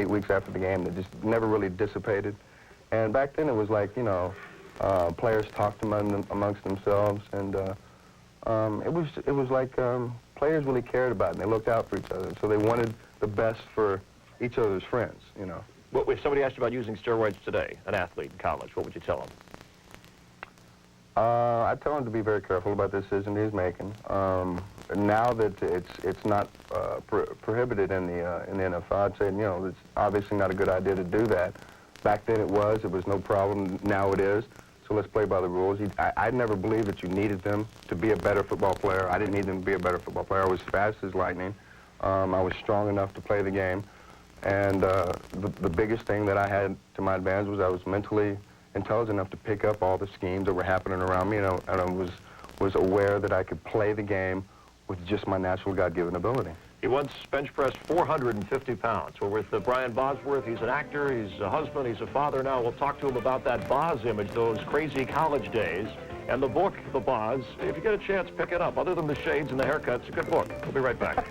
8 weeks after the game that just never really dissipated. And back then it was like, you know, players talked amongst themselves, and it was like players really cared about it, and they looked out for each other. So they wanted the best for each other's friends, you know. Well, if somebody asked you about using steroids today, an athlete in college, what would you tell them? I'd tell him to be very careful about the decision he's making. Now that it's not prohibited in the NFL, I'd say, you know, it's obviously not a good idea to do that. Back then it was no problem. Now it is. So let's play by the rules. I never believed that you needed them to be a better football player. I didn't need them to be a better football player. I was fast as lightning. I was strong enough to play the game. And the biggest thing that I had to my advantage was I was mentally intelligent enough to pick up all the schemes that were happening around me, you know, and I was aware that I could play the game with just my natural God-given ability. He once bench pressed 450 pounds. We're with Brian Bosworth. He's an actor, he's a husband, he's a father now. We'll talk to him about that Boz Image, those crazy college days, and the book, The Boz. If you get a chance, pick it up. Other than the shades and the haircut, it's a good book. We'll be right back.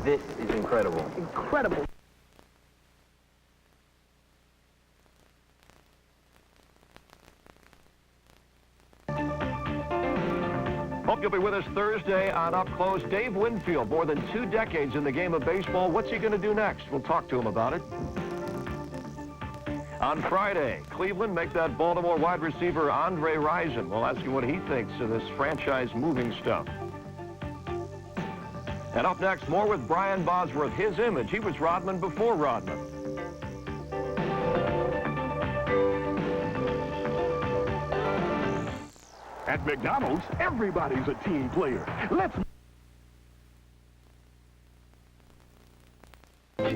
This is incredible. Incredible. Hope you'll be with us Thursday on Up Close. Dave Winfield, more than 2 decades in the game of baseball. What's he going to do next? We'll talk to him about it. On Friday, Cleveland make that Baltimore wide receiver Andre Rison. We'll ask you what he thinks of this franchise-moving stuff. And up next, more with Brian Bosworth. His image. He was Rodman before Rodman. At McDonald's, everybody's a team player. Let's... I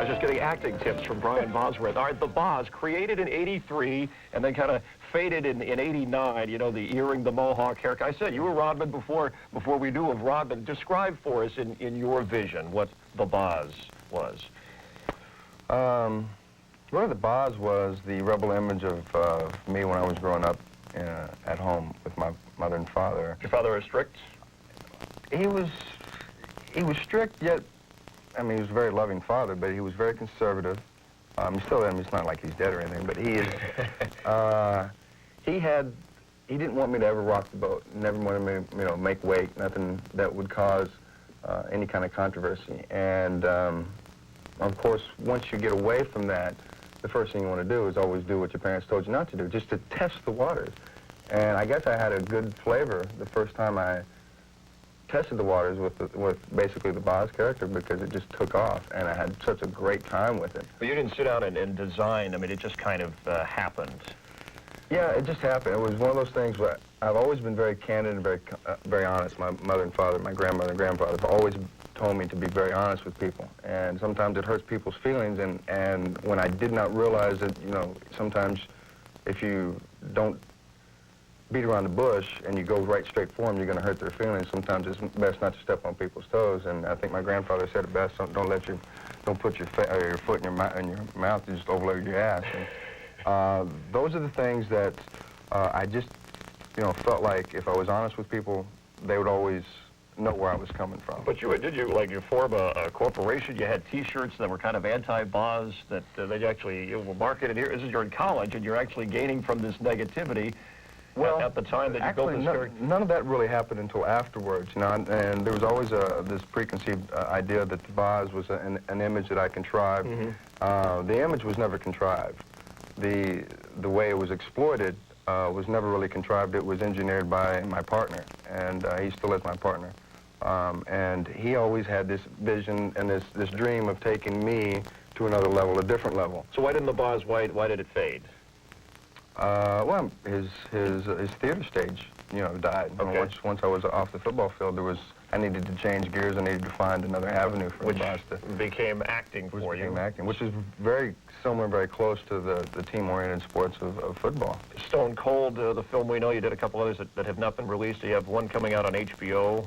was just getting acting tips from Brian Bosworth. All right, the Boz, created in '83 and then kind of faded in '89, you know, the earring, the mohawk haircut. I said you were Rodman before we knew of Rodman. Describe for us in your vision what the Boz was. Really, the Boz was the rebel image of me when I was growing up at home with my mother and father. Your father was strict? He was strict, yet, I mean, he was a very loving father, but he was very conservative. He still, I mean, it's not like he's dead or anything, but he is, he didn't want me to ever rock the boat, never wanted me to, you know, make weight, nothing that would cause any kind of controversy. And, of course, once you get away from that, the first thing you want to do is always do what your parents told you not to do, just to test the waters. And I guess I had a good flavor the first time I tested the waters with basically the Boz character, because it just took off, and I had such a great time with it. But you didn't sit down and design. I mean, it just kind of happened. Yeah, it just happened. It was one of those things where I've always been very candid and very honest. My mother and father, my grandmother and grandfather have always told me to be very honest with people, and sometimes it hurts people's feelings, and when I did not realize that, you know, sometimes if you don't beat around the bush and you go right straight for them, you're going to hurt their feelings. Sometimes it's best not to step on people's toes, and I think my grandfather said it best: don't put your foot in your mouth, and just overload your ass. And those are the things that I just, you know, felt like if I was honest with people, they would always know where I was coming from. But did you form a corporation? You had T-shirts that were kind of anti-Boz that they actually were marketed here. This is, you're in college and you're actually gaining from this negativity. Well, at the time that you built this character. None of that really happened until afterwards, you know, and there was always this preconceived idea that the Boz was an image that I contrived. Mm-hmm. The image was never contrived. The way it was exploited was never really contrived. It was engineered by my partner, and he still is my partner. And he always had this vision and this dream of taking me to another level, a different level. So why didn't the Boz, why did it fade? Well, his theater stage, you know, died. Okay. Once I was off the football field, I needed to change gears. I needed to find another avenue for the Boz to... became acting for you. Became acting, which is very similar, very close to the team-oriented sports of football. Stone Cold, the film we know, you did a couple others that have not been released. You have one coming out on HBO.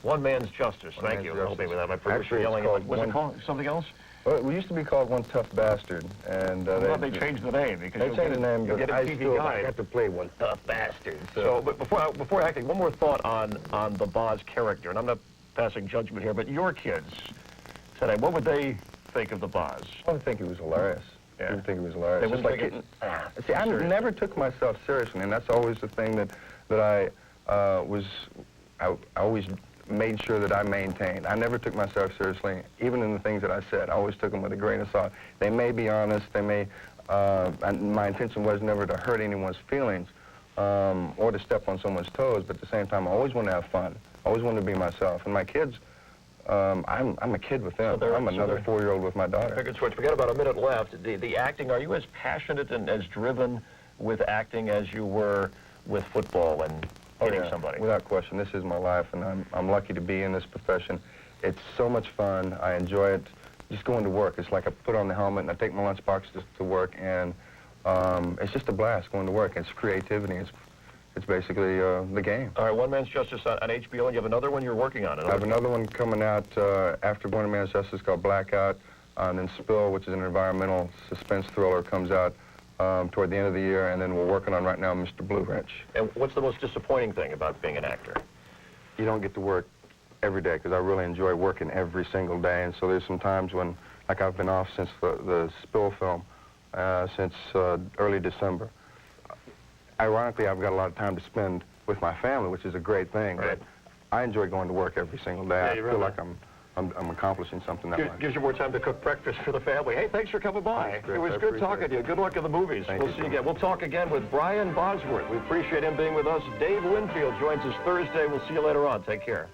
One Man's Justice. Thank you. Help me with that. My producer yelling. Was it called something else? Well, we used to be called One Tough Bastard, and They changed the name because they changed the name, you'll but get a I TV still guide. have to play One Tough Bastard. So, but before acting, one more thought on the Boz character, and I'm not passing judgment here, but your kids today, what would they think of the Boz? I would think he was hilarious. Yeah. I would think he was hilarious. They wouldn't Just take it see, I serious. never took myself seriously, and that's always the thing that I always made sure that I maintained. I never took myself seriously, even in the things that I said. I always took them with a grain of salt. They may be honest, they may, and my intention was never to hurt anyone's feelings or to step on someone's toes, but at the same time, I always want to have fun. I always want to be myself. And my kids, I'm a kid with them. I'm another 4-year-old with my daughter. Figured switch. We got about a minute left. The acting, are you as passionate and as driven with acting as you were with football and hitting somebody? Without question. This is my life, and I'm lucky to be in this profession. It's so much fun. I enjoy it. Just going to work. It's like I put on the helmet and I take my lunchbox to work, and it's just a blast going to work. It's creativity. It's basically the game. All right, One Man's Justice on HBO, and you have another one you're working on. I have another one coming out after One Man's Justice called Blackout, and then Spill, which is an environmental suspense thriller, comes out toward the end of the year, and then we're working on right now Mr. Blue Wrench. And what's the most disappointing thing about being an actor? You don't get to work every day, because I really enjoy working every single day, and so there's some times when, like I've been off since the Spill film, since early December. Ironically, I've got a lot of time to spend with my family, which is a great thing, Right. but I enjoy going to work every single day. Yeah, I you feel really like I'm accomplishing something that way. Gives you more time to cook breakfast for the family. Hey, thanks for coming by. Thanks, Chris. It was I good appreciate talking to you. Good luck in the movies. Thank We'll you see you so again. We'll talk again with Brian Bosworth. We appreciate him being with us. Dave Winfield joins us Thursday. We'll see you later on. Take care.